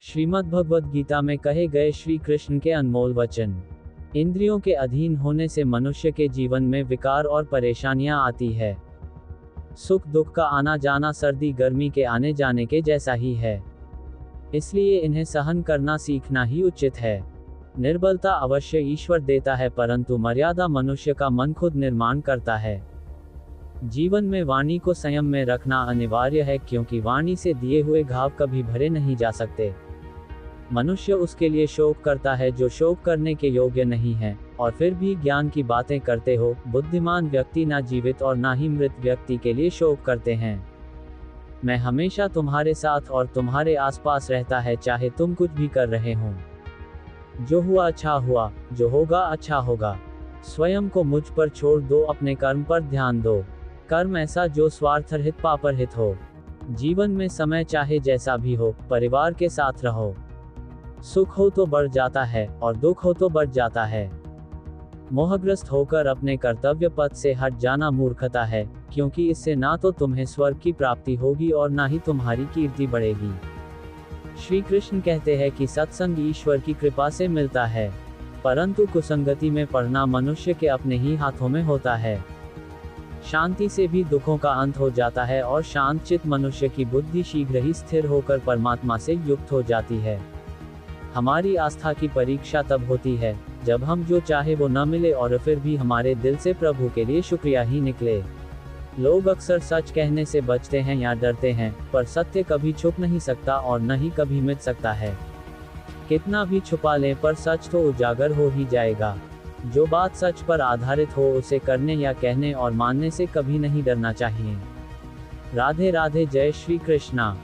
श्रीमद् भगवद गीता में कहे गए श्री कृष्ण के अनमोल वचन। इंद्रियों के अधीन होने से मनुष्य के जीवन में विकार और परेशानियां आती है। सुख दुख का आना जाना सर्दी गर्मी के आने जाने के जैसा ही है, इसलिए इन्हें सहन करना सीखना ही उचित है। निर्बलता अवश्य ईश्वर देता है, परंतु मर्यादा मनुष्य का मन खुद निर्माण करता है। जीवन में वाणी को संयम में रखना अनिवार्य है, क्योंकि वाणी से दिए हुए घाव कभी भरे नहीं जा सकते। मनुष्य उसके लिए शोक करता है जो शोक करने के योग्य नहीं है, और फिर भी ज्ञान की बातें करते हो। बुद्धिमान व्यक्ति ना जीवित और ना ही मृत व्यक्ति के लिए शोक करते हैं। मैं हमेशा तुम्हारे साथ और तुम्हारे आसपास रहता है, चाहे तुम कुछ भी कर रहे हो। जो हुआ अच्छा हुआ, जो होगा अच्छा होगा। स्वयं को मुझ पर छोड़ दो, अपने कर्म पर ध्यान दो। कर्म ऐसा जो स्वार्थरहित पापरहित हो। जीवन में समय चाहे जैसा भी हो, परिवार के साथ रहो। सुख हो तो बढ़ जाता है और दुख हो तो बढ़ जाता है। मोहग्रस्त होकर अपने कर्तव्य पथ से हट जाना मूर्खता है, क्योंकि इससे ना तो तुम्हें स्वर्ग की प्राप्ति होगी और ना ही तुम्हारी कीर्ति बढ़ेगी। श्री कृष्ण कहते हैं कि सत्संग ईश्वर की कृपा से मिलता है, परंतु कुसंगति में पड़ना मनुष्य के अपने ही हाथों में होता है। शांति से भी दुखों का अंत हो जाता है और शांत चित्त मनुष्य की बुद्धि शीघ्र ही स्थिर होकर परमात्मा से युक्त हो जाती है। हमारी आस्था की परीक्षा तब होती है जब हम जो चाहे वो न मिले और फिर भी हमारे दिल से प्रभु के लिए शुक्रिया ही निकले। लोग अक्सर सच कहने से बचते हैं या डरते हैं, पर सत्य कभी छुप नहीं सकता और न ही कभी मिट सकता है। कितना भी छुपा लें पर सच तो उजागर हो ही जाएगा। जो बात सच पर आधारित हो उसे करने या कहने और मानने से कभी नहीं डरना चाहिए। राधे राधे, जय श्री कृष्णा।